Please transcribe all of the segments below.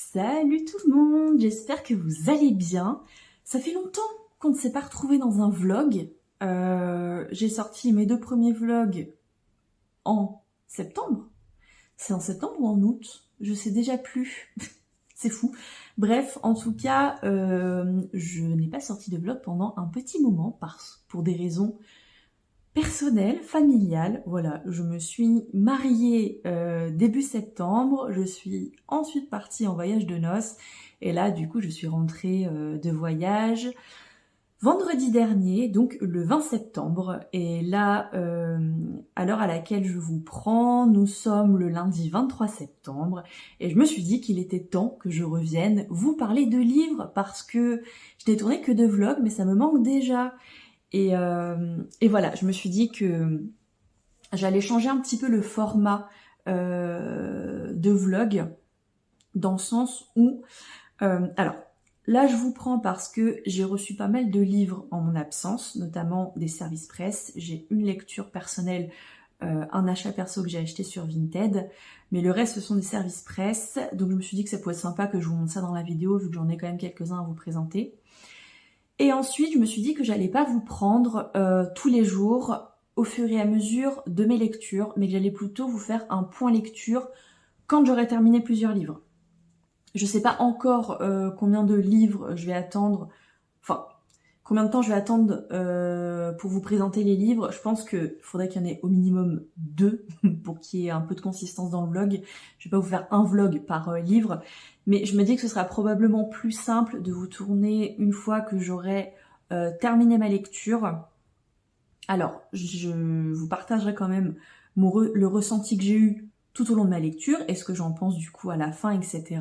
Salut tout le monde, j'espère que vous allez bien. Ça fait longtemps qu'on ne s'est pas retrouvés dans un vlog. J'ai sorti mes 2 premiers vlogs en septembre. C'est en septembre ou en août? Je sais déjà plus. C'est fou. Bref, en tout cas, je n'ai pas sorti de vlog pendant un petit moment pour des raisons personnelles, familiales. Voilà, je me suis mariée début septembre, je suis ensuite partie en voyage de noces et là du coup je suis rentrée de voyage vendredi dernier, donc le 20 septembre, et là à l'heure à laquelle je vous prends, nous sommes le lundi 23 septembre et je me suis dit qu'il était temps que je revienne vous parler de livres parce que je n'ai tourné que 2 vlogs mais ça me manque déjà. Et voilà, je me suis dit que j'allais changer un petit peu le format de vlog, dans le sens où... alors, là je vous prends parce que j'ai reçu pas mal de livres en mon absence, notamment des services presse. J'ai une lecture personnelle, un achat perso que j'ai acheté sur Vinted, mais le reste ce sont des services presse, donc je me suis dit que ça pouvait être sympa que je vous montre ça dans la vidéo, vu que j'en ai quand même quelques-uns à vous présenter. Et ensuite, je me suis dit que j'allais pas vous prendre tous les jours au fur et à mesure de mes lectures, mais que j'allais plutôt vous faire un point lecture quand j'aurai terminé plusieurs livres. Je sais pas encore combien de livres je vais attendre, enfin, combien de temps je vais attendre pour vous présenter les livres. Je pense qu'il faudrait qu'il y en ait au minimum 2 pour qu'il y ait un peu de consistance dans le vlog. Je vais pas vous faire un vlog par livre, mais je me dis que ce sera probablement plus simple de vous tourner une fois que j'aurai terminé ma lecture. Alors, je vous partagerai quand même le ressenti que j'ai eu tout au long de ma lecture et ce que j'en pense du coup à la fin, etc.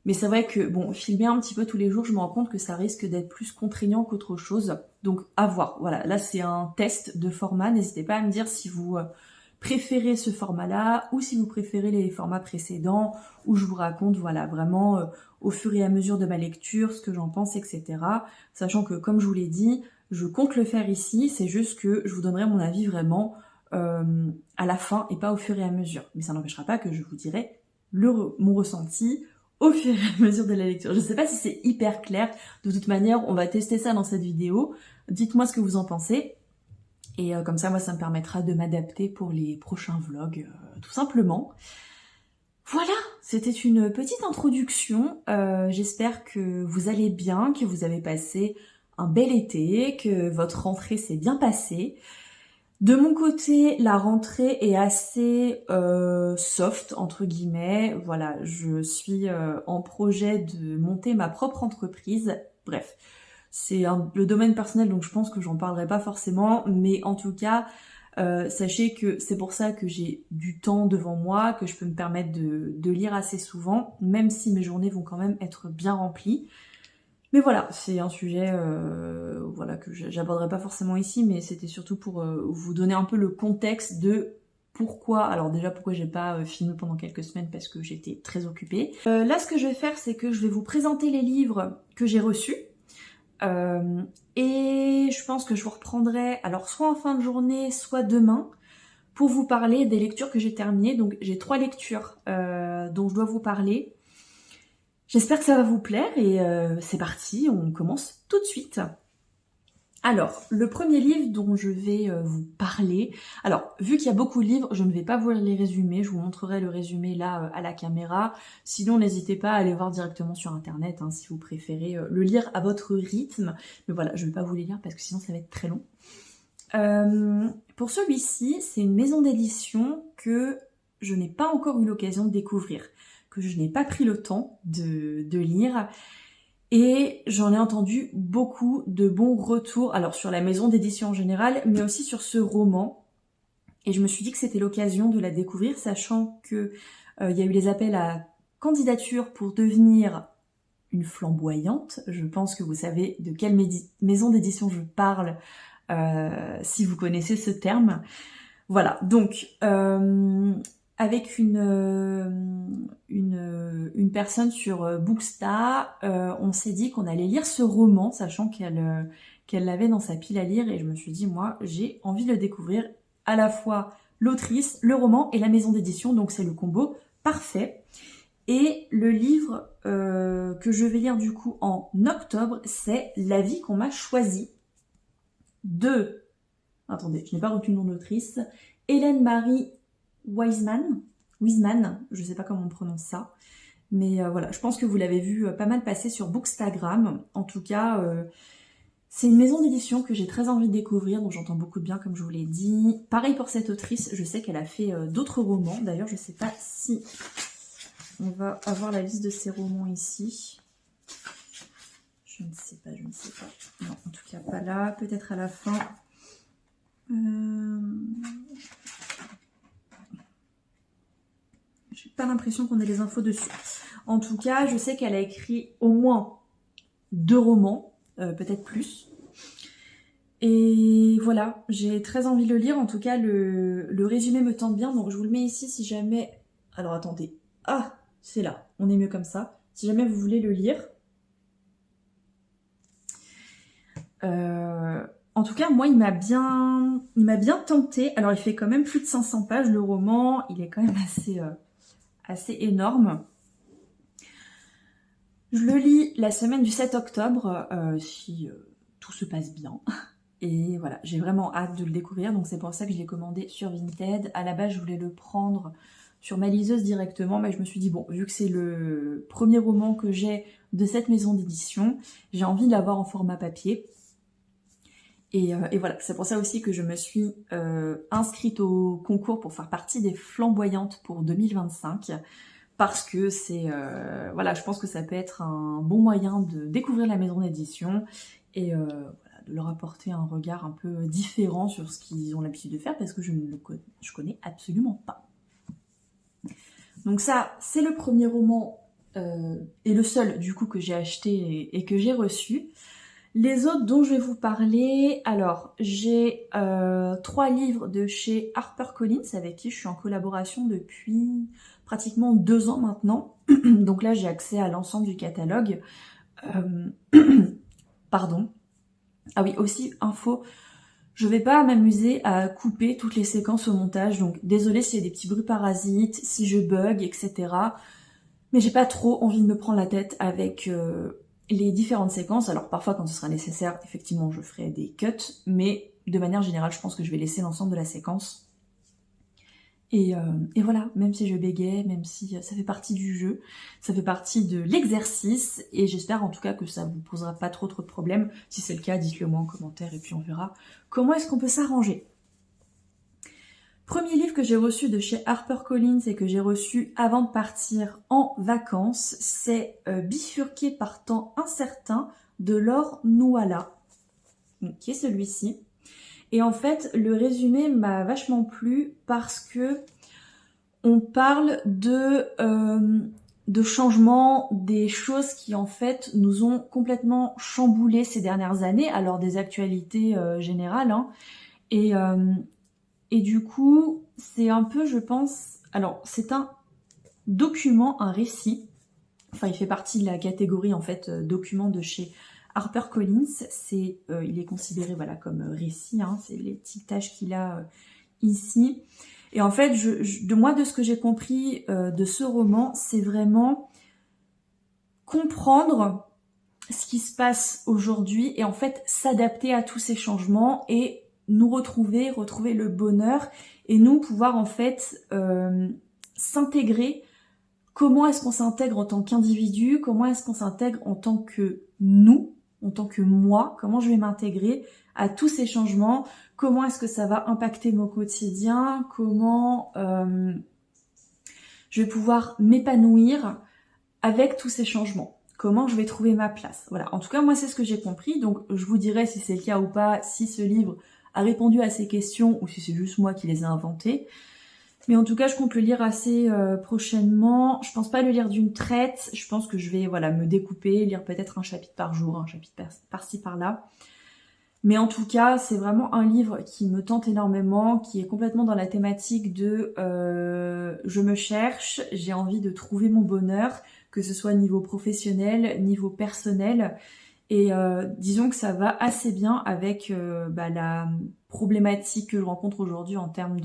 Mais c'est vrai que, bon, filmer un petit peu tous les jours, je me rends compte que ça risque d'être plus contraignant qu'autre chose. Donc, à voir. Voilà, là, c'est un test de format. N'hésitez pas à me dire si vous préférez ce format-là ou si vous préférez les formats précédents où je vous raconte, voilà, vraiment au fur et à mesure de ma lecture, ce que j'en pense, etc. Sachant que, comme je vous l'ai dit, je compte le faire ici. C'est juste que je vous donnerai mon avis vraiment à la fin et pas au fur et à mesure. Mais ça n'empêchera pas que je vous dirai mon ressenti au fur et à mesure de la lecture. Je sais pas si c'est hyper clair. De toute manière, on va tester ça dans cette vidéo. Dites-moi ce que vous en pensez. Et comme ça, moi, ça me permettra de m'adapter pour les prochains vlogs, tout simplement. Voilà, c'était une petite introduction. J'espère que vous allez bien, que vous avez passé un bel été, que votre rentrée s'est bien passée. De mon côté, la rentrée est assez soft, entre guillemets. Voilà, je suis en projet de monter ma propre entreprise. Bref, c'est le domaine personnel, donc je pense que j'en parlerai pas forcément. Mais en tout cas, sachez que c'est pour ça que j'ai du temps devant moi, que je peux me permettre de lire assez souvent, même si mes journées vont quand même être bien remplies. Mais voilà, c'est un sujet voilà, que j'aborderai pas forcément ici, mais c'était surtout pour vous donner un peu le contexte de pourquoi. Alors déjà, pourquoi j'ai pas filmé pendant quelques semaines, parce que j'étais très occupée. Là, ce que je vais faire, c'est que je vais vous présenter les livres que j'ai reçus. Et je pense que je vous reprendrai, alors soit en fin de journée, soit demain, pour vous parler des lectures que j'ai terminées. Donc j'ai 3 lectures dont je dois vous parler. J'espère que ça va vous plaire et c'est parti, on commence tout de suite. Alors, le premier livre dont je vais vous parler, alors vu qu'il y a beaucoup de livres, je ne vais pas vous les résumer, je vous montrerai le résumé là à la caméra. Sinon, n'hésitez pas à aller voir directement sur internet hein, si vous préférez le lire à votre rythme. Mais voilà, je ne vais pas vous les lire parce que sinon ça va être très long. Pour celui-ci, c'est une maison d'édition que je n'ai pas encore eu l'occasion de découvrir, que je n'ai pas pris le temps de lire. Et j'en ai entendu beaucoup de bons retours, alors sur la maison d'édition en général, mais aussi sur ce roman. Et je me suis dit que c'était l'occasion de la découvrir, sachant que il y a eu les appels à candidature pour devenir une flamboyante. Je pense que vous savez de quelle maison d'édition je parle, si vous connaissez ce terme. Voilà, donc avec une personne sur Booksta, on s'est dit qu'on allait lire ce roman, sachant qu'elle l'avait dans sa pile à lire, et je me suis dit, moi, j'ai envie de le découvrir, à la fois l'autrice, le roman et la maison d'édition, donc c'est le combo parfait. Et le livre que je vais lire du coup en octobre, c'est La vie qu'on m'a choisie de... Attendez, je n'ai pas retenu le nom d'autrice. Hélène Marie Wiseman, je ne sais pas comment on prononce ça. Mais voilà, je pense que vous l'avez vu pas mal passer sur Bookstagram. En tout cas, c'est une maison d'édition que j'ai très envie de découvrir, dont j'entends beaucoup de bien, comme je vous l'ai dit. Pareil pour cette autrice, je sais qu'elle a fait d'autres romans. D'ailleurs, je ne sais pas si on va avoir la liste de ses romans ici. Je ne sais pas. Non, en tout cas, pas là. Peut-être à la fin. J'ai pas l'impression qu'on ait les infos dessus. En tout cas, je sais qu'elle a écrit au moins 2 romans, peut-être plus. Et voilà, j'ai très envie de le lire. En tout cas, le résumé me tente bien. Donc je vous le mets ici si jamais... Alors attendez. Ah, c'est là. On est mieux comme ça. Si jamais vous voulez le lire. En tout cas, moi, il m'a bien tenté. Alors, il fait quand même plus de 500 pages, le roman. Il est quand même assez énorme. Je le lis la semaine du 7 octobre, si tout se passe bien. Et voilà, j'ai vraiment hâte de le découvrir. Donc, c'est pour ça que je l'ai commandé sur Vinted. À la base, je voulais le prendre sur ma liseuse directement. Mais je me suis dit, bon, vu que c'est le premier roman que j'ai de cette maison d'édition, j'ai envie de l'avoir en format papier. Et voilà, c'est pour ça aussi que je me suis inscrite au concours pour faire partie des flamboyantes pour 2025. Parce que c'est... voilà, je pense que ça peut être un bon moyen de découvrir la maison d'édition et voilà, de leur apporter un regard un peu différent sur ce qu'ils ont l'habitude de faire parce que je connais absolument pas. Donc ça, c'est le premier roman et le seul du coup que j'ai acheté et que j'ai reçu. Les autres dont je vais vous parler, alors j'ai 3 livres de chez HarperCollins avec qui je suis en collaboration depuis pratiquement 2 ans maintenant. Donc là j'ai accès à l'ensemble du catalogue. Pardon. Ah oui, aussi info, je vais pas m'amuser à couper toutes les séquences au montage, donc désolée s'il y a des petits bruits parasites, si je bug, etc. Mais j'ai pas trop envie de me prendre la tête avec... les différentes séquences. Alors parfois quand ce sera nécessaire, effectivement je ferai des cuts, mais de manière générale je pense que je vais laisser l'ensemble de la séquence. Et voilà, même si je bégaye, même si ça fait partie du jeu, ça fait partie de l'exercice, et j'espère en tout cas que ça vous posera pas trop de problèmes. Si c'est le cas, dites-le moi en commentaire et puis on verra comment est-ce qu'on peut s'arranger. Premier livre que j'ai reçu de chez HarperCollins et que j'ai reçu avant de partir en vacances, c'est Bifurqué par temps incertain de Laure Nouala, qui est celui-ci. Et en fait, le résumé m'a vachement plu parce que on parle de changements, des choses qui en fait nous ont complètement chamboulé ces dernières années, alors des actualités générales, hein, et du coup, c'est un peu, je pense... Alors, c'est un document, un récit. Enfin, il fait partie de la catégorie, en fait, document de chez HarperCollins. Il est considéré, voilà, comme récit. Hein, c'est les petites tâches qu'il a ici. Et en fait, de ce que j'ai compris de ce roman, c'est vraiment comprendre ce qui se passe aujourd'hui et en fait, s'adapter à tous ces changements et nous retrouver le bonheur et nous pouvoir en fait s'intégrer. Comment est-ce qu'on s'intègre en tant qu'individu? Comment est-ce qu'on s'intègre en tant que nous, en tant que moi? Comment je vais m'intégrer à tous ces changements? Comment est-ce que ça va impacter mon quotidien? Comment je vais pouvoir m'épanouir avec tous ces changements? Comment je vais trouver ma place? Voilà, en tout cas, moi, c'est ce que j'ai compris. Donc, je vous dirai si c'est le cas ou pas, si ce livre a répondu à ces questions ou si c'est juste moi qui les ai inventées. Mais en tout cas, je compte le lire assez prochainement. Je pense pas le lire d'une traite. Je pense que je vais me découper, lire peut-être un chapitre par jour, un chapitre par-ci, par-là. Mais en tout cas, c'est vraiment un livre qui me tente énormément, qui est complètement dans la thématique de je me cherche, j'ai envie de trouver mon bonheur, que ce soit niveau professionnel, niveau personnel. Et disons que ça va assez bien avec la problématique que je rencontre aujourd'hui en termes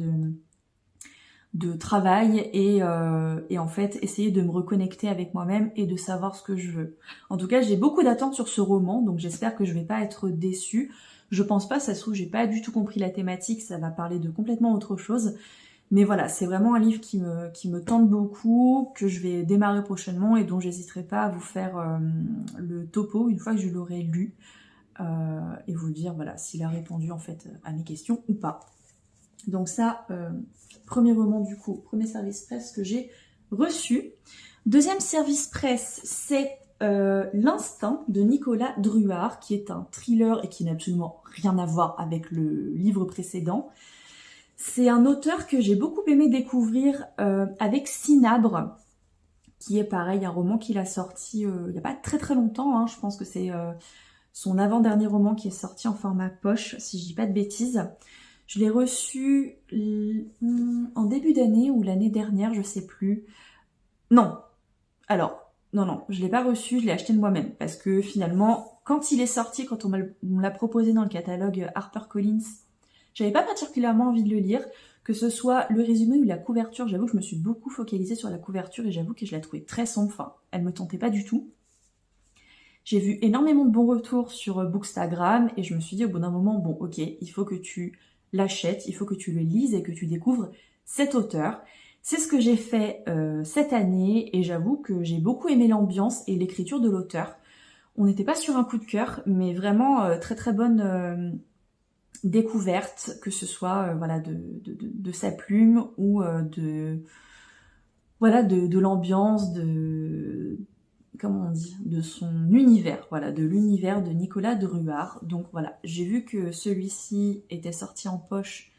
travail et en fait essayer de me reconnecter avec moi-même et de savoir ce que je veux. En tout cas, j'ai beaucoup d'attentes sur ce roman, donc j'espère que je vais pas être déçue. Je pense pas, ça se trouve, j'ai pas du tout compris la thématique, ça va parler de complètement autre chose. Mais voilà, c'est vraiment un livre qui me tente beaucoup, que je vais démarrer prochainement et dont j'hésiterai pas à vous faire le topo une fois que je l'aurai lu et vous dire voilà s'il a répondu en fait à mes questions ou pas. Donc ça, premier roman du coup, premier service presse que j'ai reçu. Deuxième service presse, c'est L'Instinct de Nicolas Druard, qui est un thriller et qui n'a absolument rien à voir avec le livre précédent. C'est un auteur que j'ai beaucoup aimé découvrir avec Cinabre, qui est pareil, un roman qu'il a sorti il n'y a pas très très longtemps, hein. Je pense que c'est son avant-dernier roman qui est sorti en format poche, si je dis pas de bêtises. Je l'ai reçu en début d'année ou l'année dernière, je sais plus. Non, je l'ai pas reçu, je l'ai acheté de moi-même, parce que finalement, quand il est sorti, quand on me l'a proposé dans le catalogue HarperCollins, j'avais pas particulièrement envie de le lire, que ce soit le résumé ou la couverture. J'avoue que je me suis beaucoup focalisée sur la couverture et j'avoue que je la trouvais très sombre, enfin, elle me tentait pas du tout. J'ai vu énormément de bons retours sur Bookstagram et je me suis dit au bout d'un moment, bon ok, il faut que tu l'achètes, il faut que tu le lises et que tu découvres cet auteur. C'est ce que j'ai fait cette année et j'avoue que j'ai beaucoup aimé l'ambiance et l'écriture de l'auteur. On n'était pas sur un coup de cœur, mais vraiment très très bonne découverte, que ce soit voilà de sa plume ou de l'ambiance, comment on dit, de son univers, voilà, de l'univers de Nicolas Druard. Donc voilà, j'ai vu que celui-ci était sorti en poche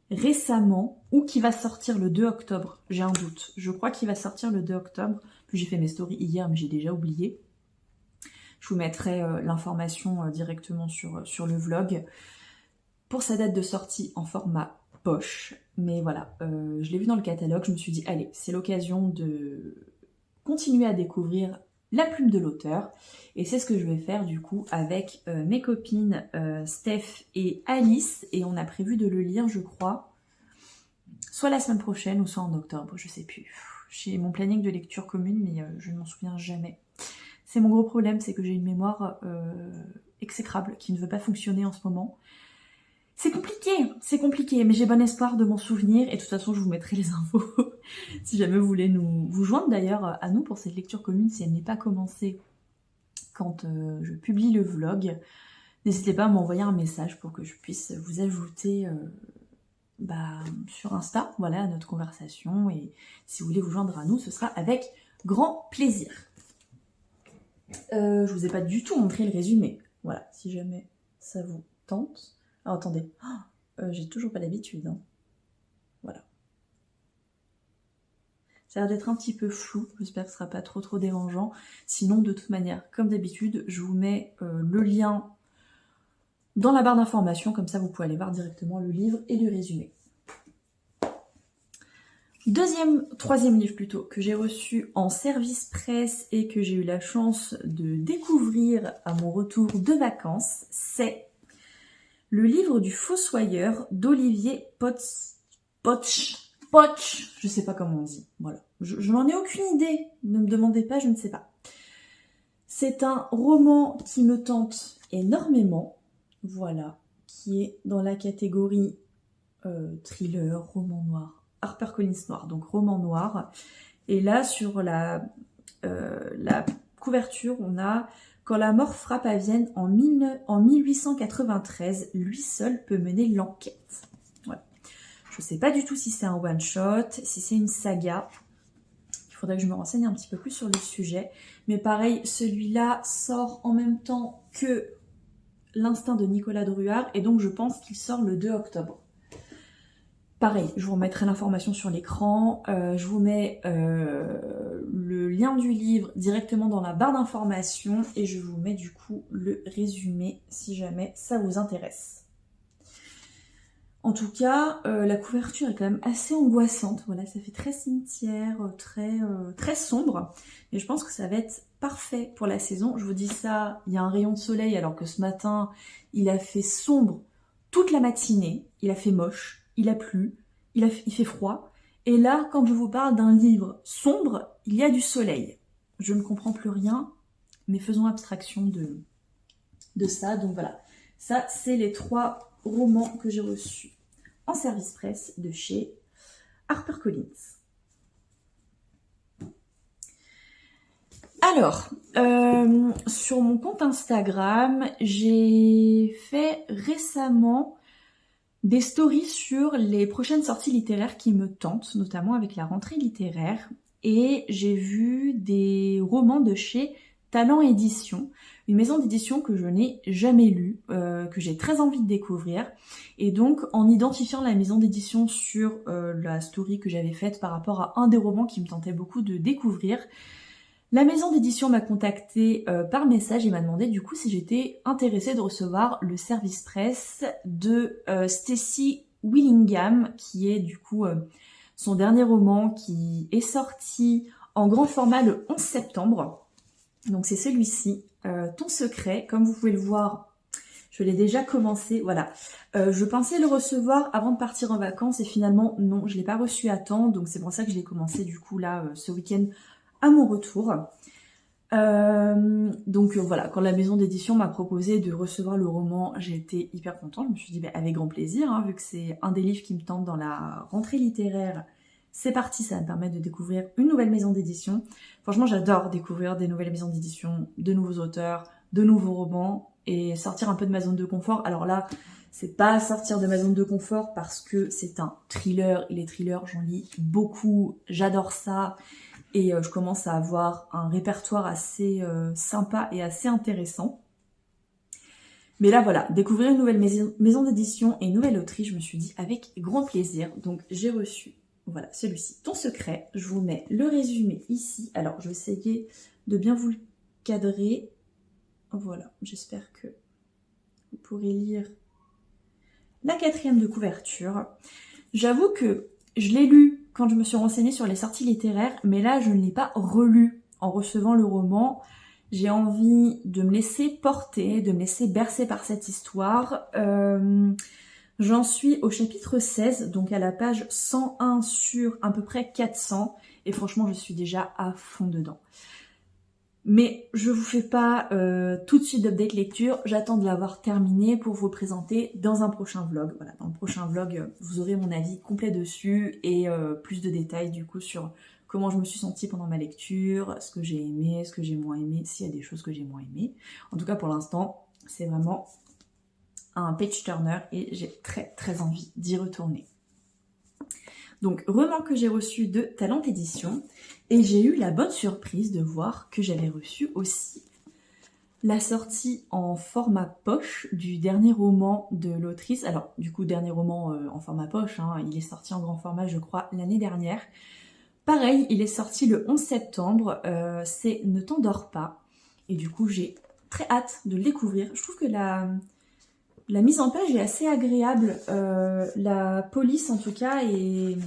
récemment ou qui va sortir le 2 octobre, j'ai un doute. Je crois qu'il va sortir le 2 octobre, puis j'ai fait mes stories hier mais j'ai déjà oublié. Je vous mettrai l'information directement sur le vlog pour sa date de sortie en format poche. Mais voilà, je l'ai vu dans le catalogue, je me suis dit allez, c'est l'occasion de continuer à découvrir la plume de l'auteur. Et c'est ce que je vais faire du coup avec mes copines Steph et Alice. Et on a prévu de le lire, je crois, soit la semaine prochaine ou soit en octobre, je sais plus. J'ai mon planning de lecture commune, mais je ne m'en souviens jamais. C'est mon gros problème, c'est que j'ai une mémoire exécrable qui ne veut pas fonctionner en ce moment. C'est compliqué, mais j'ai bon espoir de m'en souvenir et de toute façon je vous mettrai les infos si jamais vous voulez vous joindre d'ailleurs à nous pour cette lecture commune si elle n'est pas commencée quand je publie le vlog. N'hésitez pas à m'envoyer un message pour que je puisse vous ajouter sur Insta, voilà, à notre conversation, et si vous voulez vous joindre à nous, ce sera avec grand plaisir. Je vous ai pas du tout montré le résumé, voilà, si jamais ça vous tente. Alors attendez, j'ai toujours pas l'habitude, hein. Voilà. Ça a l'air d'être un petit peu flou, j'espère que ce sera pas trop dérangeant. Sinon, de toute manière, comme d'habitude, je vous mets le lien dans la barre d'informations, comme ça vous pouvez aller voir directement le livre et le résumé. Troisième livre plutôt, que j'ai reçu en service presse et que j'ai eu la chance de découvrir à mon retour de vacances, c'est le livre du Fossoyeur d'Olivier Potch, je sais pas comment on dit, voilà. Je n'en ai aucune idée, ne me demandez pas, je ne sais pas. C'est un roman qui me tente énormément, voilà, qui est dans la catégorie thriller, roman noir, HarperCollins noir, donc roman noir. Et là, sur la couverture, on a « Quand la mort frappe à Vienne en 1893, lui seul peut mener l'enquête ». Voilà. Je ne sais pas du tout si c'est un one-shot, si c'est une saga. Il faudrait que je me renseigne un petit peu plus sur le sujet. Mais pareil, celui-là sort en même temps que L'Instinct de Nicolas Druard, et donc je pense qu'il sort le 2 octobre. Pareil, je vous remettrai l'information sur l'écran, je vous mets le lien du livre directement dans la barre d'informations et je vous mets du coup le résumé si jamais ça vous intéresse. En tout cas, la couverture est quand même assez angoissante, voilà, ça fait très cimetière, très sombre, et je pense que ça va être parfait pour la saison. Je vous dis ça, il y a un rayon de soleil alors que ce matin, il a fait sombre toute la matinée, il a fait moche, il a plu, il fait froid, Et là, quand je vous parle d'un livre sombre, il y a du soleil. Je ne comprends plus rien, mais faisons abstraction de ça. Donc voilà, ça c'est les 3 romans que j'ai reçus en service presse de chez HarperCollins. Alors, sur mon compte Instagram, j'ai fait récemment des stories sur les prochaines sorties littéraires qui me tentent, notamment avec la rentrée littéraire. Et j'ai vu des romans de chez Talent Édition, une maison d'édition que je n'ai jamais lue, que j'ai très envie de découvrir. Et donc, en identifiant la maison d'édition sur la story que j'avais faite par rapport à un des romans qui me tentait beaucoup de découvrir, la maison d'édition m'a contactée par message et m'a demandé du coup si j'étais intéressée de recevoir le service presse de Stacy Willingham, qui est du coup son dernier roman qui est sorti en grand format le 11 septembre. Donc c'est celui-ci, Ton secret. Comme vous pouvez le voir, je l'ai déjà commencé, voilà. Je pensais le recevoir avant de partir en vacances et finalement non, je ne l'ai pas reçu à temps. Donc c'est pour ça que je l'ai commencé du coup là ce week-end à mon retour. Donc voilà, quand la maison d'édition m'a proposé de recevoir le roman, j'ai été hyper contente. Je me suis dit avec grand plaisir, hein, vu que c'est un des livres qui me tente dans la rentrée littéraire. C'est parti, ça va me permettre de découvrir une nouvelle maison d'édition. Franchement, j'adore découvrir des nouvelles maisons d'édition, de nouveaux auteurs, de nouveaux romans et sortir un peu de ma zone de confort. Alors là, c'est pas sortir de ma zone de confort parce que c'est un thriller et les thrillers, j'en lis beaucoup, j'adore ça. Et je commence à avoir un répertoire assez sympa et assez intéressant. Mais là, voilà, découvrir une nouvelle maison d'édition et une nouvelle autrice, je me suis dit avec grand plaisir. Donc, j'ai reçu, voilà, celui-ci, Ton secret. Je vous mets le résumé ici. Alors, je vais essayer de bien vous le cadrer. Voilà, j'espère que vous pourrez lire la 4e de couverture. J'avoue que je l'ai lu quand je me suis renseignée sur les sorties littéraires, mais là, je ne l'ai pas relu en recevant le roman. J'ai envie de me laisser porter, de me laisser bercer par cette histoire. J'en suis au chapitre 16, donc à la page 101 sur à peu près 400, et franchement, je suis déjà à fond dedans. Mais je vous fais pas tout de suite d'update lecture, j'attends de l'avoir terminé pour vous présenter dans un prochain vlog. Voilà, dans le prochain vlog, vous aurez mon avis complet dessus et plus de détails du coup sur comment je me suis sentie pendant ma lecture, ce que j'ai aimé, ce que j'ai moins aimé, s'il y a des choses que j'ai moins aimé. En tout cas pour l'instant, c'est vraiment un page turner et j'ai très très envie d'y retourner. Donc, roman que j'ai reçu de Talent Édition, et j'ai eu la bonne surprise de voir que j'avais reçu aussi la sortie en format poche du dernier roman de l'autrice. Alors, du coup, dernier roman en format poche, hein, il est sorti en grand format, je crois, l'année dernière. Pareil, il est sorti le 11 septembre, c'est Ne t'endors pas, et du coup, j'ai très hâte de le découvrir. Je trouve que la mise en page est assez agréable, la police en tout cas est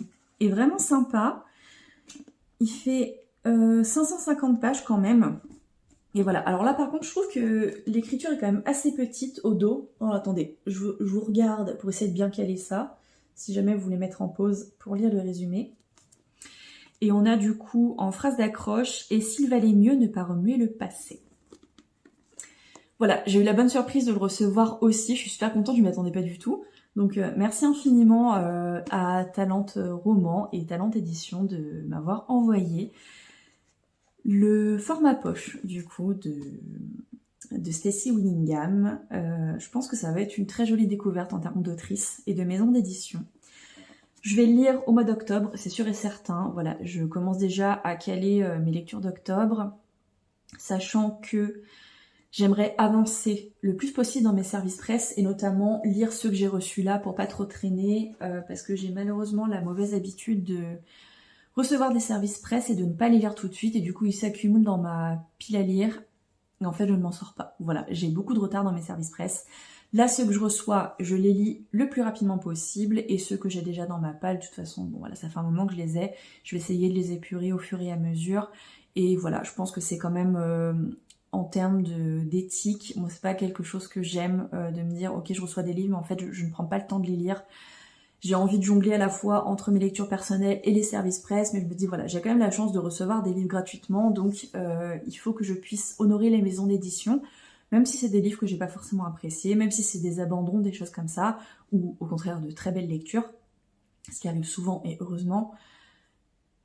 vraiment sympa. Il fait 550 pages quand même. Et voilà, alors là par contre je trouve que l'écriture est quand même assez petite au dos. Oh attendez, je vous regarde pour essayer de bien caler ça, si jamais vous voulez mettre en pause pour lire le résumé. Et on a du coup en phrase d'accroche, et s'il valait mieux ne pas remuer le passé. Voilà, j'ai eu la bonne surprise de le recevoir aussi, je suis super contente, je ne m'y attendais pas du tout. Donc merci infiniment à Talent Roman et Talent Édition de m'avoir envoyé le format poche du coup de Stacy Willingham. Je pense que ça va être une très jolie découverte en termes d'autrice et de maison d'édition. Je vais le lire au mois d'octobre, c'est sûr et certain. Voilà, je commence déjà à caler mes lectures d'octobre, sachant que j'aimerais avancer le plus possible dans mes services presse et notamment lire ceux que j'ai reçus là pour pas trop traîner parce que j'ai malheureusement la mauvaise habitude de recevoir des services presse et de ne pas les lire tout de suite et du coup ils s'accumulent dans ma pile à lire et en fait je ne m'en sors pas. Voilà, j'ai beaucoup de retard dans mes services presse. Là, ceux que je reçois, je les lis le plus rapidement possible et ceux que j'ai déjà dans ma palle, de toute façon, bon voilà, ça fait un moment que je les ai. Je vais essayer de les épurer au fur et à mesure et voilà, je pense que c'est quand même... en termes d'éthique, moi c'est pas quelque chose que j'aime de me dire ok je reçois des livres mais en fait je ne prends pas le temps de les lire. j'ai envie de jongler à la fois entre mes lectures personnelles et les services presse, mais je me dis voilà, j'ai quand même la chance de recevoir des livres gratuitement, donc il faut que je puisse honorer les maisons d'édition, même si c'est des livres que j'ai pas forcément appréciés, même si c'est des abandons, des choses comme ça, ou au contraire de très belles lectures, ce qui arrive souvent et heureusement.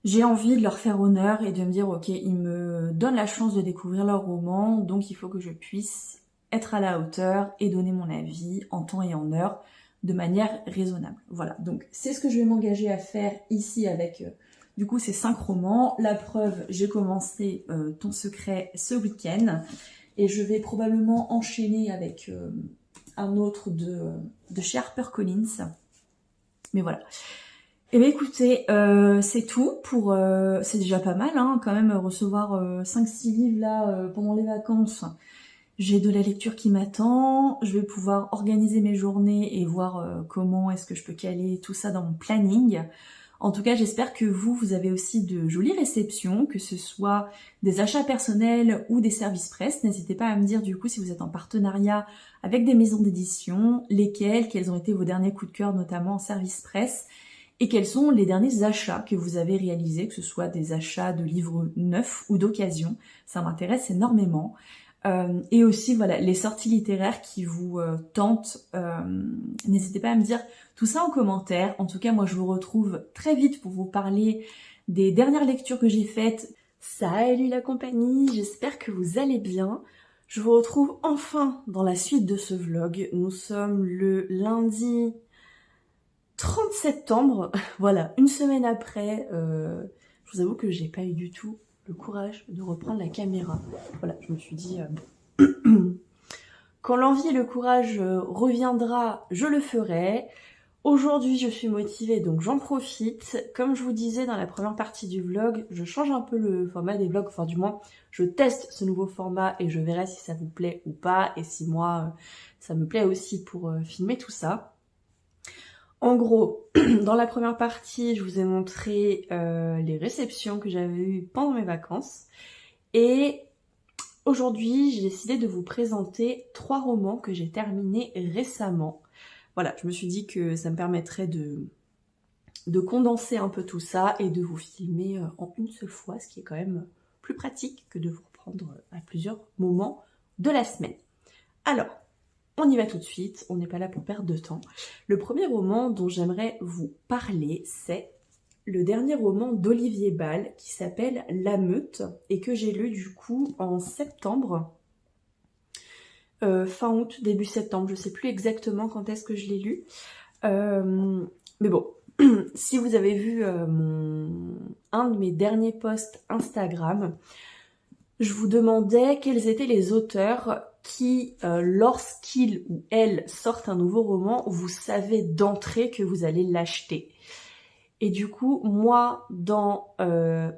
J'ai envie de leur faire honneur et de me dire ok, ils me donnent la chance de découvrir leur roman, donc il faut que je puisse être à la hauteur et donner mon avis en temps et en heure de manière raisonnable. Voilà, donc c'est ce que je vais m'engager à faire ici avec du coup ces 5 romans. La preuve, j'ai commencé Ton secret ce week-end et je vais probablement enchaîner avec un autre de chez HarperCollins. Mais voilà. Eh bien écoutez, c'est tout pour... c'est déjà pas mal, hein, quand même, recevoir 5-6 livres là pendant les vacances. J'ai de la lecture qui m'attend, je vais pouvoir organiser mes journées et voir comment est-ce que je peux caler tout ça dans mon planning. En tout cas, j'espère que vous avez aussi de jolies réceptions, que ce soit des achats personnels ou des services presse. N'hésitez pas à me dire du coup si vous êtes en partenariat avec des maisons d'édition, quels ont été vos derniers coups de cœur, notamment en service presse. Et quels sont les derniers achats que vous avez réalisés, que ce soit des achats de livres neufs ou d'occasion. Ça m'intéresse énormément. Et aussi, voilà, les sorties littéraires qui vous tentent. N'hésitez pas à me dire tout ça en commentaire. En tout cas, moi, je vous retrouve très vite pour vous parler des dernières lectures que j'ai faites. Salut la compagnie, j'espère que vous allez bien. Je vous retrouve enfin dans la suite de ce vlog. Nous sommes le lundi 30 septembre, voilà, une semaine après, je vous avoue que j'ai pas eu du tout le courage de reprendre la caméra. Voilà, je me suis dit, quand l'envie et le courage reviendra, je le ferai. Aujourd'hui, je suis motivée, donc j'en profite. Comme je vous disais dans la première partie du vlog, je change un peu le format des vlogs, enfin du moins, je teste ce nouveau format et je verrai si ça vous plaît ou pas, et si moi, ça me plaît aussi pour filmer tout ça. En gros, dans la première partie, je vous ai montré les réceptions que j'avais eues pendant mes vacances. Et aujourd'hui, j'ai décidé de vous présenter 3 romans que j'ai terminés récemment. Voilà, je me suis dit que ça me permettrait de condenser un peu tout ça et de vous filmer en une seule fois, ce qui est quand même plus pratique que de vous reprendre à plusieurs moments de la semaine. Alors, on y va tout de suite, on n'est pas là pour perdre de temps. Le premier roman dont j'aimerais vous parler, c'est le dernier roman d'Olivier Bal qui s'appelle La Meute et que j'ai lu du coup en septembre, fin août, début septembre, je sais plus exactement quand est-ce que je l'ai lu. Mais bon, si vous avez vu un de mes derniers posts Instagram, je vous demandais quels étaient les auteurs qui, lorsqu'ils ou elles sortent un nouveau roman, vous savez d'entrée que vous allez l'acheter. Et du coup, moi,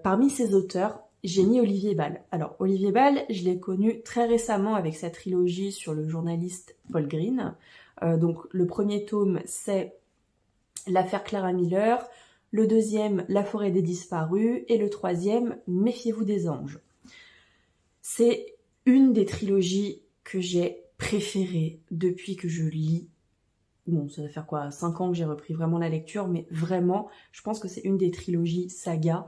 parmi ces auteurs, j'ai mis Olivier Bal. Alors, Olivier Bal, je l'ai connu très récemment avec sa trilogie sur le journaliste Paul Green. Donc, le premier tome, c'est L'affaire Clara Miller. Le deuxième, La forêt des disparus. Et le troisième, Méfiez-vous des anges. C'est une des trilogies que j'ai préférées depuis que je lis. Bon, ça va faire quoi, 5 ans que j'ai repris vraiment la lecture, mais vraiment, je pense que c'est une des trilogies saga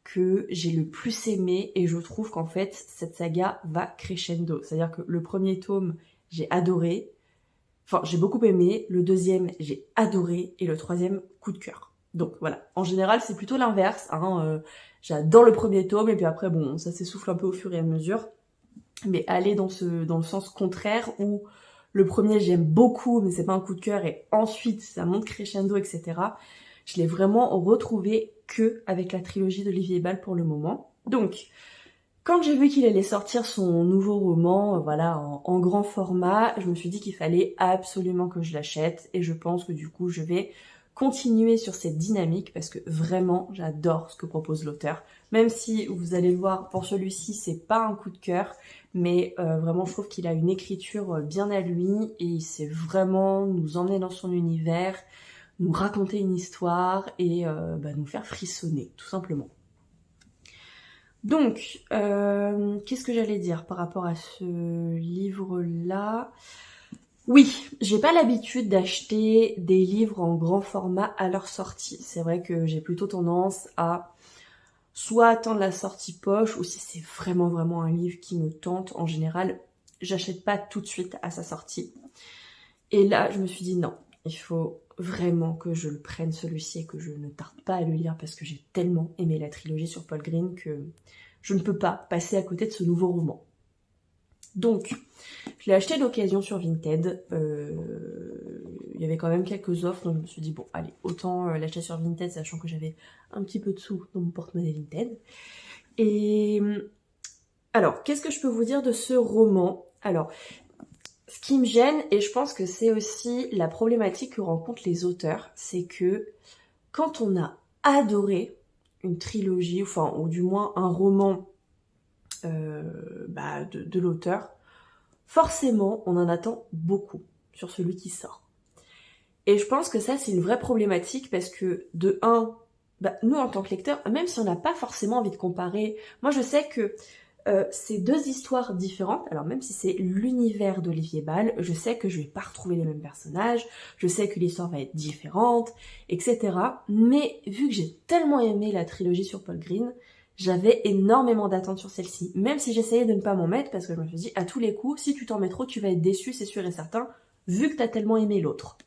que j'ai le plus aimé et je trouve qu'en fait, cette saga va crescendo. C'est-à-dire que le premier tome, j'ai adoré, enfin, j'ai beaucoup aimé, le deuxième, j'ai adoré et le troisième, coup de cœur. Donc voilà, en général, c'est plutôt l'inverse, hein, j'adore le premier tome et puis après, bon, ça s'essouffle un peu au fur et à mesure. Mais aller dans le sens contraire où le premier j'aime beaucoup mais c'est pas un coup de cœur et ensuite ça monte crescendo, etc. Je l'ai vraiment retrouvé que avec la trilogie d'Olivier Bal pour le moment. Donc, quand j'ai vu qu'il allait sortir son nouveau roman, voilà, en grand format, je me suis dit qu'il fallait absolument que je l'achète et je pense que du coup je vais continuer sur cette dynamique parce que vraiment j'adore ce que propose l'auteur. Même si vous allez le voir, pour celui-ci c'est pas un coup de cœur, mais vraiment je trouve qu'il a une écriture bien à lui et il sait vraiment nous emmener dans son univers, nous raconter une histoire et nous faire frissonner tout simplement. Donc, qu'est-ce que j'allais dire par rapport à ce livre-là ? Oui, j'ai pas l'habitude d'acheter des livres en grand format à leur sortie. C'est vrai que j'ai plutôt tendance à soit attendre la sortie poche, ou si c'est vraiment vraiment un livre qui me tente, en général, j'achète pas tout de suite à sa sortie. Et là, je me suis dit non, il faut vraiment que je le prenne celui-ci et que je ne tarde pas à le lire parce que j'ai tellement aimé la trilogie sur Paul Green que je ne peux pas passer à côté de ce nouveau roman. Donc, je l'ai acheté d'occasion sur Vinted. Il y avait quand même quelques offres, donc je me suis dit bon, allez, autant l'acheter sur Vinted, sachant que j'avais un petit peu de sous dans mon porte-monnaie Vinted. Et alors, qu'est-ce que je peux vous dire de ce roman? Alors, ce qui me gêne, et je pense que c'est aussi la problématique que rencontrent les auteurs, c'est que quand on a adoré une trilogie, enfin, ou du moins un roman de l'auteur, forcément, on en attend beaucoup sur celui qui sort. Et je pense que ça, c'est une vraie problématique parce que, de un, nous, en tant que lecteurs, même si on n'a pas forcément envie de comparer, moi, je sais que c'est deux histoires différentes. Alors, même si c'est l'univers d'Olivier Bal, je sais que je vais pas retrouver les mêmes personnages, je sais que l'histoire va être différente, etc. Mais vu que j'ai tellement aimé la trilogie sur Paul Green, j'avais énormément d'attentes sur celle-ci. Même si j'essayais de ne pas m'en mettre, parce que je me suis dit, à tous les coups, si tu t'en mets trop, tu vas être déçu, c'est sûr et certain, vu que t'as tellement aimé l'autre.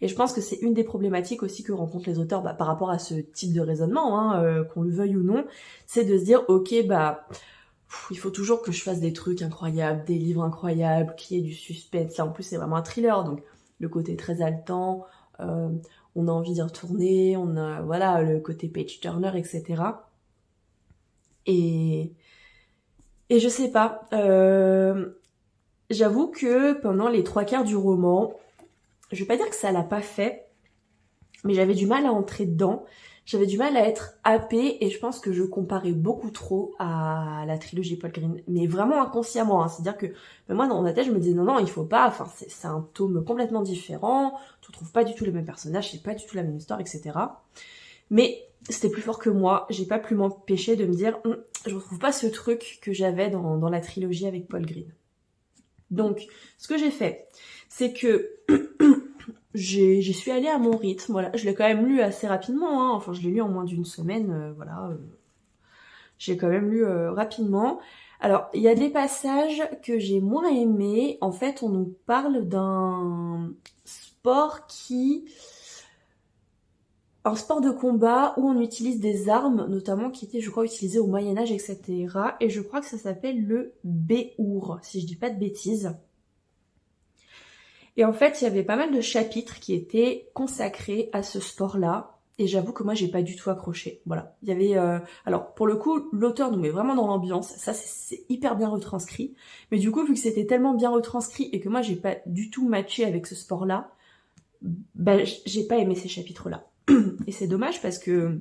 Et je pense que c'est une des problématiques aussi que rencontrent les auteurs par rapport à ce type de raisonnement, qu'on le veuille ou non, c'est de se dire, ok, il faut toujours que je fasse des trucs incroyables, des livres incroyables, qu'il y ait du suspense. Là, en plus, c'est vraiment un thriller, donc le côté très haletant, on a envie d'y retourner, on a, voilà, le côté page-turner, etc. Et je sais pas, j'avoue que pendant les 3/4 du roman, je vais pas dire que ça l'a pas fait, mais j'avais du mal à entrer dedans, j'avais du mal à être happée, et je pense que je comparais beaucoup trop à la trilogie Paul Green, mais vraiment inconsciemment, hein. C'est-à-dire que moi dans ma tête je me disais non, il faut pas, enfin c'est un tome complètement différent, tu retrouves pas du tout les mêmes personnages, c'est pas du tout la même histoire, etc. Mais c'était plus fort que moi, j'ai pas pu m'empêcher de me dire je retrouve pas ce truc que j'avais dans la trilogie avec Paul Green. Donc ce que j'ai fait, c'est que j'y suis allée à mon rythme, voilà. Je l'ai quand même lu assez rapidement, hein. Enfin je l'ai lu en moins d'une semaine, voilà. J'ai quand même lu rapidement. Alors, il y a des passages que j'ai moins aimés. En fait, on nous parle d'un sport un sport de combat où on utilise des armes, notamment qui étaient, je crois, utilisées au Moyen-Âge, etc. Et je crois que ça s'appelle le béour, si je dis pas de bêtises. Et en fait, il y avait pas mal de chapitres qui étaient consacrés à ce sport-là. Et j'avoue que moi, j'ai pas du tout accroché. Voilà. Il y avait... Alors, pour le coup, l'auteur nous met vraiment dans l'ambiance. Ça, c'est hyper bien retranscrit. Mais du coup, vu que c'était tellement bien retranscrit et que moi, j'ai pas du tout matché avec ce sport-là, j'ai pas aimé ces chapitres-là. Et c'est dommage parce que,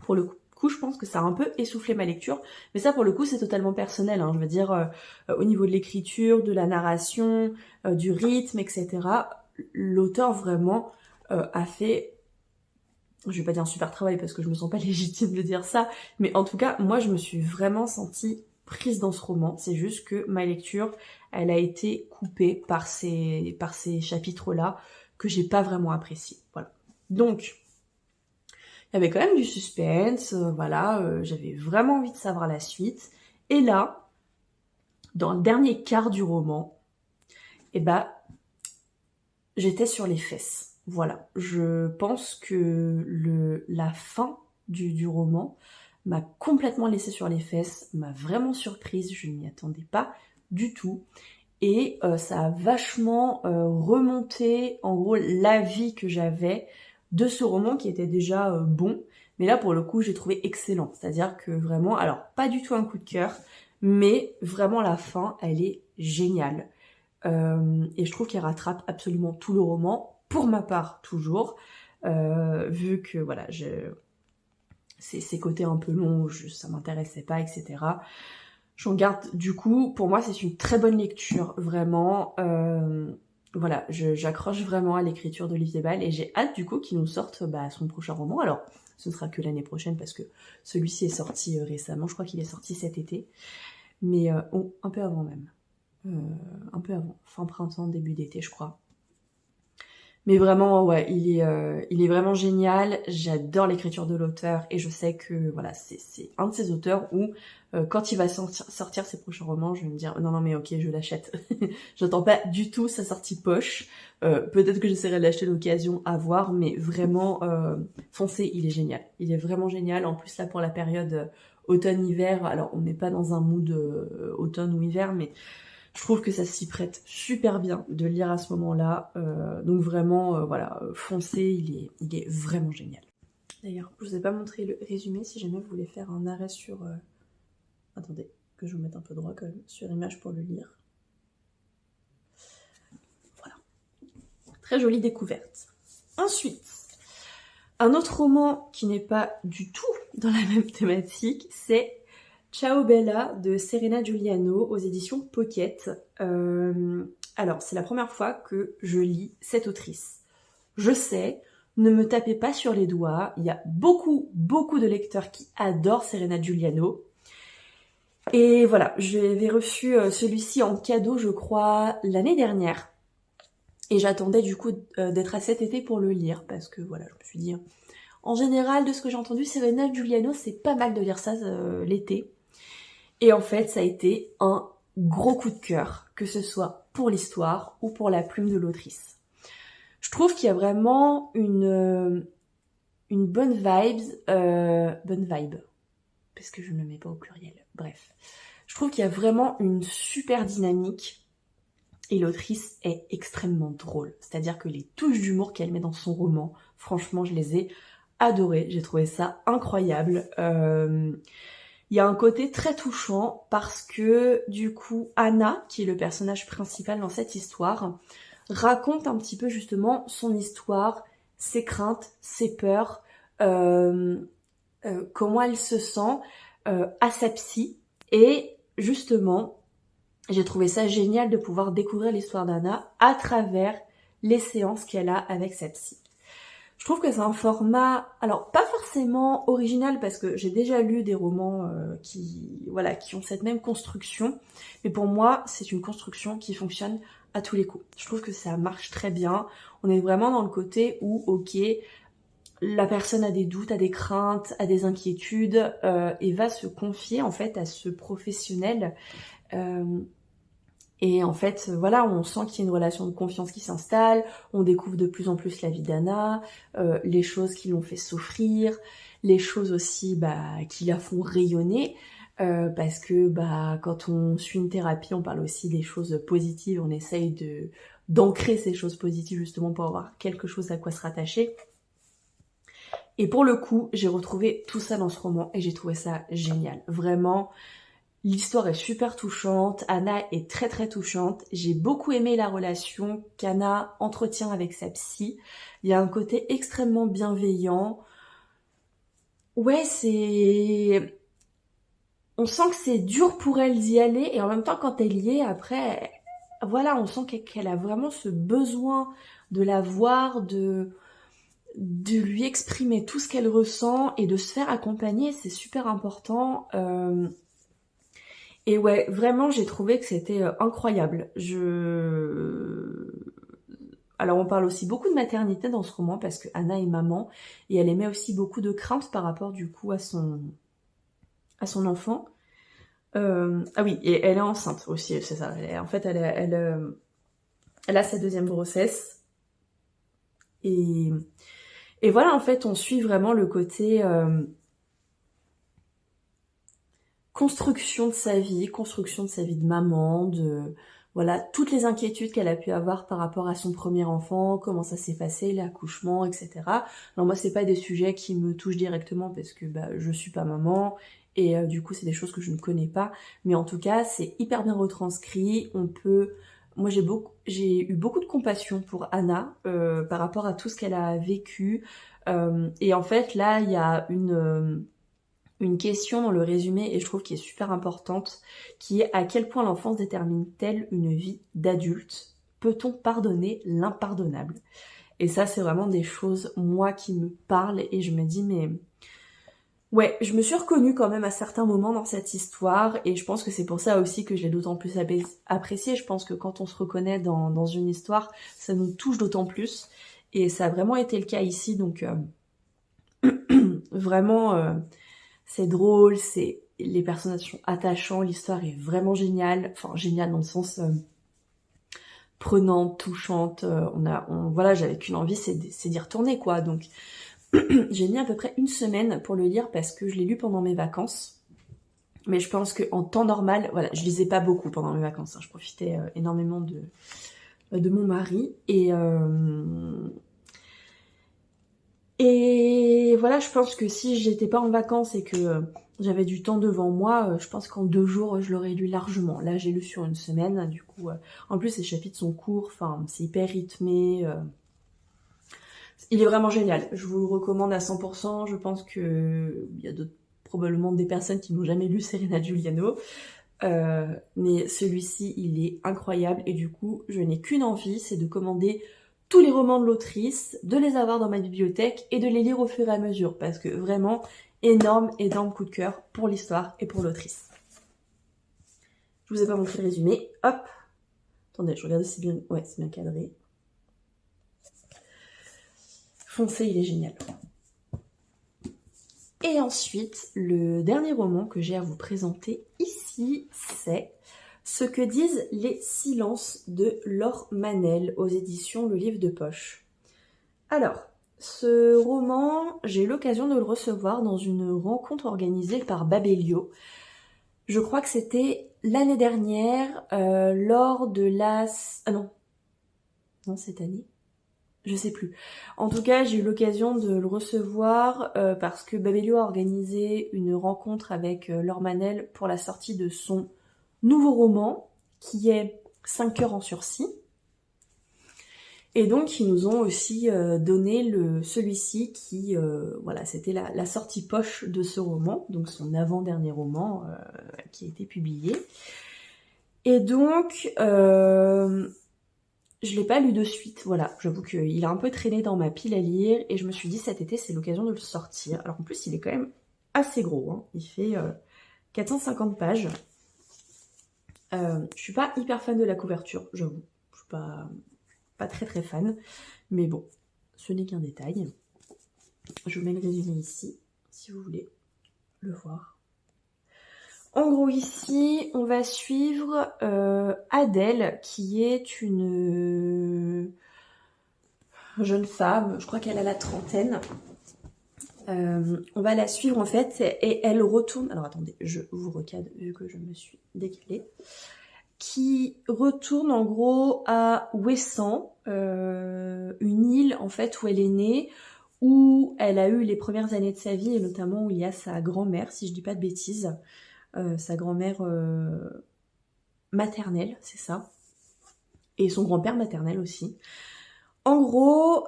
pour le coup, je pense que ça a un peu essoufflé ma lecture. Mais ça, pour le coup, c'est totalement personnel, hein. Je veux dire, au niveau de l'écriture, de la narration, du rythme, etc. L'auteur, vraiment, a fait... Je vais pas dire un super travail parce que je me sens pas légitime de dire ça. Mais en tout cas, moi, je me suis vraiment sentie prise dans ce roman. C'est juste que ma lecture, elle a été coupée par ces chapitres-là que j'ai pas vraiment apprécié. Voilà. Donc, il y avait quand même du suspense, voilà, j'avais vraiment envie de savoir la suite. Et là, dans le dernier quart du roman, j'étais sur les fesses. Voilà, je pense que la fin du roman m'a complètement laissée sur les fesses, m'a vraiment surprise, je n'y attendais pas du tout. Et ça a vachement remonté, en gros, l'avis que j'avais de ce roman qui était déjà bon. Mais là, pour le coup, j'ai trouvé excellent. C'est-à-dire que vraiment, alors, pas du tout un coup de cœur, mais vraiment la fin, elle est géniale. Et je trouve qu'elle rattrape absolument tout le roman, pour ma part, toujours. Vu que, voilà, ces côtés un peu longs, ça m'intéressait pas, etc. J'en garde du coup, pour moi c'est une très bonne lecture, vraiment. Voilà, j'accroche vraiment à l'écriture d'Olivier Bal et j'ai hâte du coup qu'il nous sorte son prochain roman. Alors, ce ne sera que l'année prochaine parce que celui-ci est sorti récemment, je crois qu'il est sorti cet été, mais un peu avant même. un peu avant, fin printemps, début d'été je crois. Mais vraiment, ouais, il est vraiment génial. J'adore l'écriture de l'auteur et je sais que voilà, c'est un de ces auteurs où quand il va sortir ses prochains romans, je vais me dire non mais ok, je l'achète. J'attends pas du tout sa sortie poche. Peut-être que j'essaierai de l'acheter d'occasion à voir, mais vraiment foncez, il est génial. Il est vraiment génial. En plus là pour la période automne-hiver, alors on n'est pas dans un mood automne ou hiver, mais je trouve que ça s'y prête super bien de lire à ce moment-là. Donc vraiment, voilà, foncez, il est vraiment génial. D'ailleurs, je vous ai pas montré le résumé, si jamais vous voulez faire un arrêt sur... Attendez, que je vous mette un peu droit quand même, sur image pour le lire. Voilà. Très jolie découverte. Ensuite, un autre roman qui n'est pas du tout dans la même thématique, c'est Ciao Bella de Serena Giuliano aux éditions Pocket. Alors, c'est la première fois que je lis cette autrice. Je sais, ne me tapez pas sur les doigts, il y a beaucoup de lecteurs qui adorent Serena Giuliano. Et voilà, j'avais reçu celui-ci en cadeau, je crois, l'année dernière. Et j'attendais du coup d'être à cet été pour le lire, parce que voilà, je me suis dit, en général, de ce que j'ai entendu, Serena Giuliano, c'est pas mal de lire ça l'été. Et en fait, ça a été un gros coup de cœur, que ce soit pour l'histoire ou pour la plume de l'autrice. Je trouve qu'il y a vraiment une bonne vibe, parce que je ne le mets pas au pluriel, bref. Je trouve qu'il y a vraiment une super dynamique et l'autrice est extrêmement drôle. C'est-à-dire que les touches d'humour qu'elle met dans son roman, franchement, je les ai adorées. J'ai trouvé ça incroyable. Il y a un côté très touchant parce que du coup Anna, qui est le personnage principal dans cette histoire, raconte un petit peu justement son histoire, ses craintes, ses peurs, comment elle se sent à sa psy. Et justement, j'ai trouvé ça génial de pouvoir découvrir l'histoire d'Anna à travers les séances qu'elle a avec sa psy. Je trouve que c'est un format, alors pas forcément original parce que j'ai déjà lu des romans qui ont cette même construction, mais pour moi c'est une construction qui fonctionne à tous les coups. Je trouve que ça marche très bien. On est vraiment dans le côté où ok, la personne a des doutes, a des craintes, a des inquiétudes et va se confier en fait à ce professionnel. Et en fait, voilà, on sent qu'il y a une relation de confiance qui s'installe, on découvre de plus en plus la vie d'Anna, les choses qui l'ont fait souffrir, les choses aussi qui la font rayonner, parce que quand on suit une thérapie, on parle aussi des choses positives, on essaye d'ancrer ces choses positives justement pour avoir quelque chose à quoi se rattacher. Et pour le coup, j'ai retrouvé tout ça dans ce roman et j'ai trouvé ça génial. Vraiment, l'histoire est super touchante, Anna est très très touchante. J'ai beaucoup aimé la relation qu'Anna entretient avec sa psy. Il y a un côté extrêmement bienveillant. Ouais, on sent que c'est dur pour elle d'y aller et en même temps quand elle y est, après, voilà, on sent qu'elle a vraiment ce besoin de la voir, de lui exprimer tout ce qu'elle ressent et de se faire accompagner, c'est super important. Et ouais, vraiment, j'ai trouvé que c'était incroyable. Alors, on parle aussi beaucoup de maternité dans ce roman parce que Anna est maman et elle émet aussi beaucoup de craintes par rapport du coup à son enfant. Ah oui, et elle est enceinte aussi, c'est ça. En fait, elle a sa deuxième grossesse et voilà, en fait, on suit vraiment le côté construction de sa vie de maman, de voilà toutes les inquiétudes qu'elle a pu avoir par rapport à son premier enfant, comment ça s'est passé, l'accouchement, etc. Alors moi, c'est pas des sujets qui me touchent directement parce que je suis pas maman et du coup, c'est des choses que je ne connais pas. Mais en tout cas, c'est hyper bien retranscrit. Moi, j'ai eu beaucoup de compassion pour Anna par rapport à tout ce qu'elle a vécu. Et en fait, là, il y a une question dans le résumé et je trouve qu'elle est super importante, qui est à quel point l'enfance détermine-t-elle une vie d'adulte? Peut-on pardonner l'impardonnable? Et ça, c'est vraiment des choses, moi, qui me parlent et je me dis, mais Ouais, je me suis reconnue quand même à certains moments dans cette histoire et je pense que c'est pour ça aussi que je l'ai d'autant plus appréciée. Je pense que quand on se reconnaît dans une histoire, ça nous touche d'autant plus et ça a vraiment été le cas ici. Donc vraiment, c'est drôle, les personnages sont attachants, l'histoire est vraiment géniale. Enfin géniale dans le sens prenante, touchante. Voilà, j'avais qu'une envie, c'est d'y retourner quoi. Donc j'ai mis à peu près une semaine pour le lire parce que je l'ai lu pendant mes vacances. Mais je pense qu'en temps normal, voilà, je lisais pas beaucoup pendant mes vacances. Hein. Je profitais énormément de mon mari. Et voilà, je pense que si j'étais pas en vacances et que j'avais du temps devant moi, je pense qu'en 2 jours, je l'aurais lu largement. Là, j'ai lu sur une semaine. Du coup, en plus, les chapitres sont courts. Enfin, c'est hyper rythmé. Il est vraiment génial. Je vous le recommande à 100%. Je pense que il y a probablement des personnes qui n'ont jamais lu Serena Giuliano. Mais celui-ci, il est incroyable. Et du coup, je n'ai qu'une envie, c'est de commander tous les romans de l'autrice, de les avoir dans ma bibliothèque et de les lire au fur et à mesure. Parce que vraiment, énorme coup de cœur pour l'histoire et pour l'autrice. Je vous ai pas montré le résumé. Hop. Attendez, je regarde si c'est bien... Ouais, c'est bien cadré. Foncez, il est génial. Et ensuite, le dernier roman que j'ai à vous présenter ici, c'est Ce que disent les silences de Laure Manel aux éditions Le Livre de Poche. Alors, ce roman, j'ai eu l'occasion de le recevoir dans une rencontre organisée par Babelio. Je crois que c'était l'année dernière, lors de la... Ah non, cette année. Je sais plus. En tout cas, j'ai eu l'occasion de le recevoir parce que Babelio a organisé une rencontre avec Laure Manel pour la sortie de son nouveau roman qui est 5 heures en sursis. Et donc, ils nous ont aussi donné celui-ci qui, voilà, c'était la sortie poche de ce roman, donc son avant-dernier roman qui a été publié. Et donc... je l'ai pas lu de suite, voilà, j'avoue qu'il a un peu traîné dans ma pile à lire et je me suis dit cet été c'est l'occasion de le sortir. Alors en plus il est quand même assez gros, hein. Il fait 450 pages. Je suis pas hyper fan de la couverture, j'avoue, je suis pas très fan, mais bon, ce n'est qu'un détail. Je vous mets le résumé ici, si vous voulez le voir. En gros ici, on va suivre Adèle, qui est une jeune femme, je crois qu'elle a la trentaine. On va la suivre en fait, et elle retourne... Alors attendez, je vous recadre vu que je me suis décalée. Qui retourne en gros à Ouessant, une île en fait où elle est née, où elle a eu les premières années de sa vie, et notamment où il y a sa grand-mère, si je dis pas de bêtises. Sa grand-mère maternelle, c'est ça. Et son grand-père maternel aussi. En gros,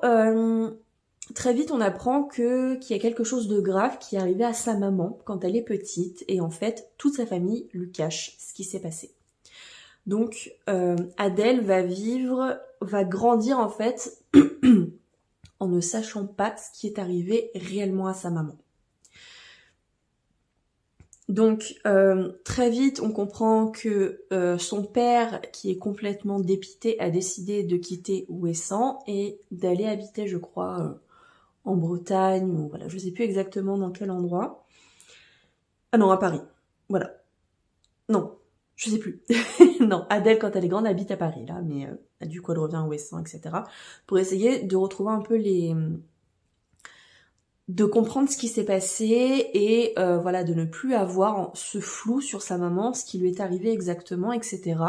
très vite on apprend qu'il y a quelque chose de grave qui est arrivé à sa maman quand elle est petite. Et en fait, toute sa famille lui cache ce qui s'est passé. Donc, Adèle va grandir en fait en ne sachant pas ce qui est arrivé réellement à sa maman. Donc très vite on comprend que son père, qui est complètement dépité, a décidé de quitter Ouessant et d'aller habiter, je crois, en Bretagne, ou voilà, je sais plus exactement dans quel endroit. Ah non, à Paris. Voilà. Non, je sais plus. Non, Adèle, quand elle est grande, habite à Paris, là, mais du coup elle revient à Ouessant, etc. Pour essayer de retrouver un peu de comprendre ce qui s'est passé et voilà, de ne plus avoir ce flou sur sa maman, ce qui lui est arrivé exactement, etc.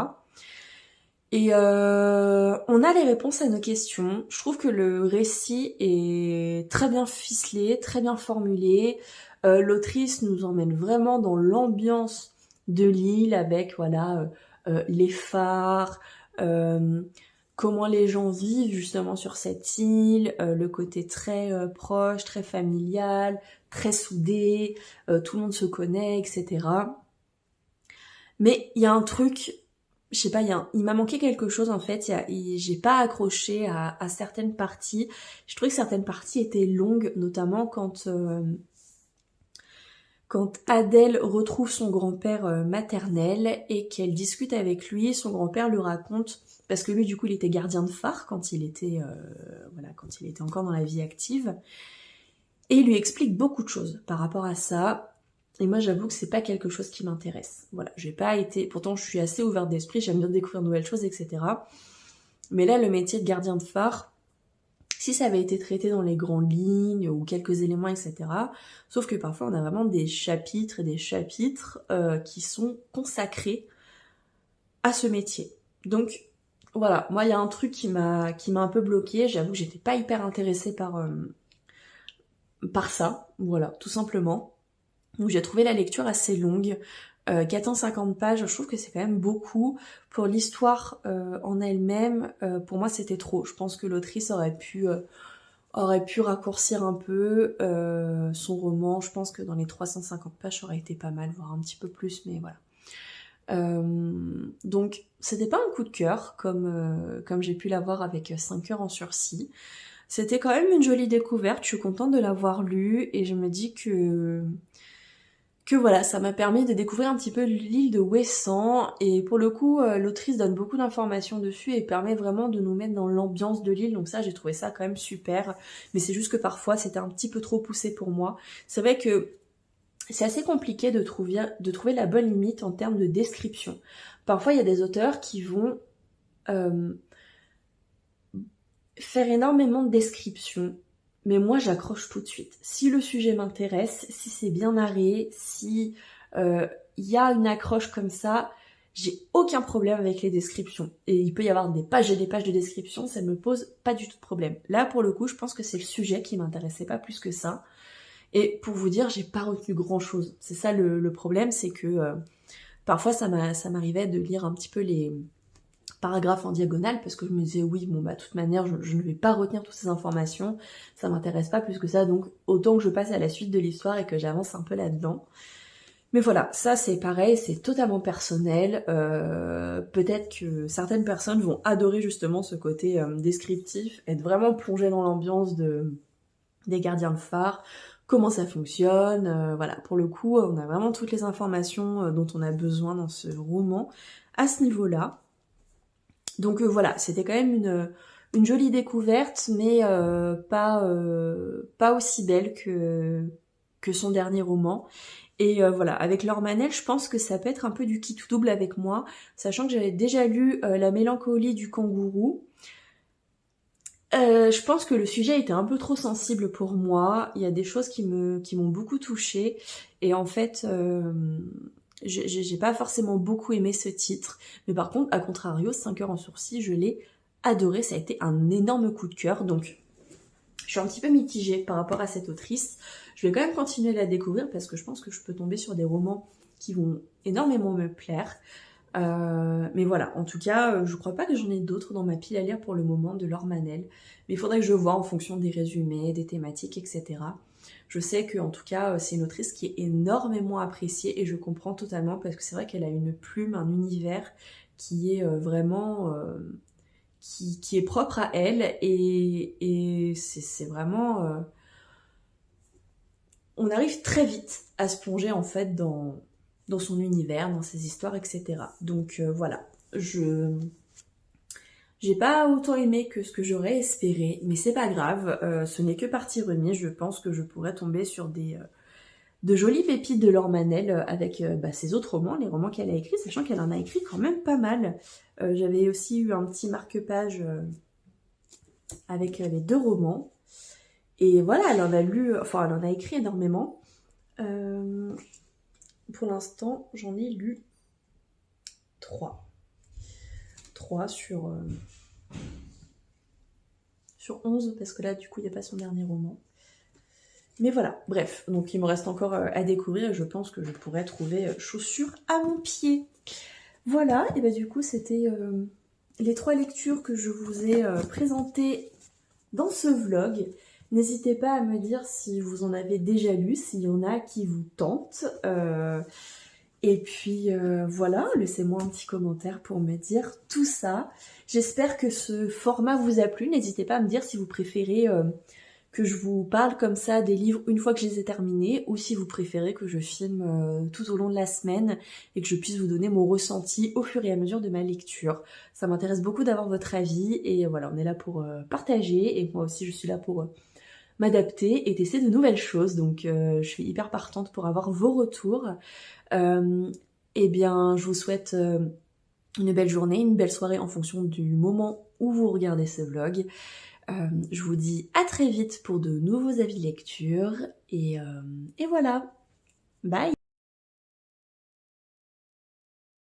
Et on a les réponses à nos questions. Je trouve que le récit est très bien ficelé, très bien formulé. L'autrice nous emmène vraiment dans l'ambiance de l'île avec voilà les phares, comment les gens vivent justement sur cette île, le côté très proche, très familial, très soudé, tout le monde se connaît, etc. Mais il y a un truc, je sais pas, il m'a manqué quelque chose en fait, j'ai pas accroché à certaines parties. Je trouvais que certaines parties étaient longues, notamment quand quand Adèle retrouve son grand-père maternel et qu'elle discute avec lui, son grand-père lui raconte, parce que lui du coup il était gardien de phare quand il était, quand il était encore dans la vie active, et il lui explique beaucoup de choses par rapport à ça. Et moi j'avoue que c'est pas quelque chose qui m'intéresse. Voilà, j'ai pas été, pourtant je suis assez ouverte d'esprit, j'aime bien découvrir de nouvelles choses, etc. Mais là le métier de gardien de phare, si ça avait été traité dans les grandes lignes ou quelques éléments, etc. Sauf que parfois on a vraiment des chapitres et des chapitres qui sont consacrés à ce métier. Donc voilà, moi il y a un truc qui m'a un peu bloquée. J'avoue que j'étais pas hyper intéressée par ça, voilà, tout simplement. Donc j'ai trouvé la lecture assez longue. 450 pages, je trouve que c'est quand même beaucoup. Pour l'histoire en elle-même, pour moi c'était trop. Je pense que l'autrice aurait pu raccourcir un peu son roman. Je pense que dans les 350 pages, ça aurait été pas mal, voire un petit peu plus, mais voilà. Donc c'était pas un coup de cœur comme j'ai pu l'avoir avec 5 heures en sursis. C'était quand même une jolie découverte, je suis contente de l'avoir lu et je me dis que voilà, ça m'a permis de découvrir un petit peu l'île de Ouessant et pour le coup, l'autrice donne beaucoup d'informations dessus et permet vraiment de nous mettre dans l'ambiance de l'île, donc ça j'ai trouvé ça quand même super, mais c'est juste que parfois c'était un petit peu trop poussé pour moi. C'est vrai que c'est assez compliqué de trouver la bonne limite en termes de description. Parfois il y a des auteurs qui vont faire énormément de descriptions, mais moi j'accroche tout de suite. Si le sujet m'intéresse, si c'est bien narré, si y a une accroche comme ça, j'ai aucun problème avec les descriptions. Et il peut y avoir des pages et des pages de description, ça ne me pose pas du tout de problème. Là pour le coup, je pense que c'est le sujet qui m'intéressait pas plus que ça. Et pour vous dire, j'ai pas retenu grand chose. C'est ça le problème, c'est que parfois ça m'arrivait de lire un petit peu les paragraphes en diagonale parce que je me disais oui bon bah de toute manière je ne vais pas retenir toutes ces informations, ça m'intéresse pas plus que ça, donc autant que je passe à la suite de l'histoire et que j'avance un peu là-dedans. Mais voilà, ça c'est pareil, c'est totalement personnel. Peut-être que certaines personnes vont adorer justement ce côté descriptif, être vraiment plongé dans l'ambiance des gardiens de phare, comment ça fonctionne, voilà, pour le coup on a vraiment toutes les informations dont on a besoin dans ce roman à ce niveau-là. Donc voilà, c'était quand même une jolie découverte, mais pas aussi belle que son dernier roman. Et voilà, avec Laure Manel, je pense que ça peut être un peu du qui tout double avec moi, sachant que j'avais déjà lu La mélancolie du kangourou. Je pense que le sujet était un peu trop sensible pour moi. Il y a des choses qui m'ont beaucoup touchée. Et en fait, j'ai pas forcément beaucoup aimé ce titre. Mais par contre, à contrario, 5 heures en sursis, je l'ai adoré. Ça a été un énorme coup de cœur. Donc, je suis un petit peu mitigée par rapport à cette autrice. Je vais quand même continuer à la découvrir parce que je pense que je peux tomber sur des romans qui vont énormément me plaire. Mais voilà, en tout cas, je crois pas que j'en ai d'autres dans ma pile à lire pour le moment de Laure Manel. Mais il faudrait que je vois en fonction des résumés, des thématiques, etc. Je sais que en tout cas, c'est une autrice qui est énormément appréciée et je comprends totalement parce que c'est vrai qu'elle a une plume, un univers qui est vraiment... qui est propre à elle et c'est vraiment... on arrive très vite à se plonger en fait dans son univers, dans ses histoires, etc. Donc voilà, j'ai pas autant aimé que ce que j'aurais espéré, mais c'est pas grave, ce n'est que partie remise. Je pense que je pourrais tomber sur de jolies pépites de Laure Manel avec ses autres romans, les romans qu'elle a écrits, sachant qu'elle en a écrit quand même pas mal. J'avais aussi eu un petit marque-page avec les 2 romans. Et voilà, elle en a écrit énormément. Pour l'instant, j'en ai lu 3. 3 sur 11, parce que là, du coup, il n'y a pas son dernier roman. Mais voilà, bref. Donc, il me reste encore à découvrir et je pense que je pourrais trouver chaussures à mon pied. Voilà, et du coup, c'était les 3 lectures que je vous ai présentées dans ce vlog. N'hésitez pas à me dire si vous en avez déjà lu, s'il y en a qui vous tentent. Et puis voilà, laissez-moi un petit commentaire pour me dire tout ça. J'espère que ce format vous a plu. N'hésitez pas à me dire si vous préférez que je vous parle comme ça des livres une fois que je les ai terminés, ou si vous préférez que je filme tout au long de la semaine et que je puisse vous donner mon ressenti au fur et à mesure de ma lecture. Ça m'intéresse beaucoup d'avoir votre avis et voilà, on est là pour partager et moi aussi je suis là pour m'adapter et tester de nouvelles choses, donc je suis hyper partante pour avoir vos retours. Eh bien, je vous souhaite une belle journée, une belle soirée en fonction du moment où vous regardez ce vlog. Je vous dis à très vite pour de nouveaux avis lecture et voilà, bye!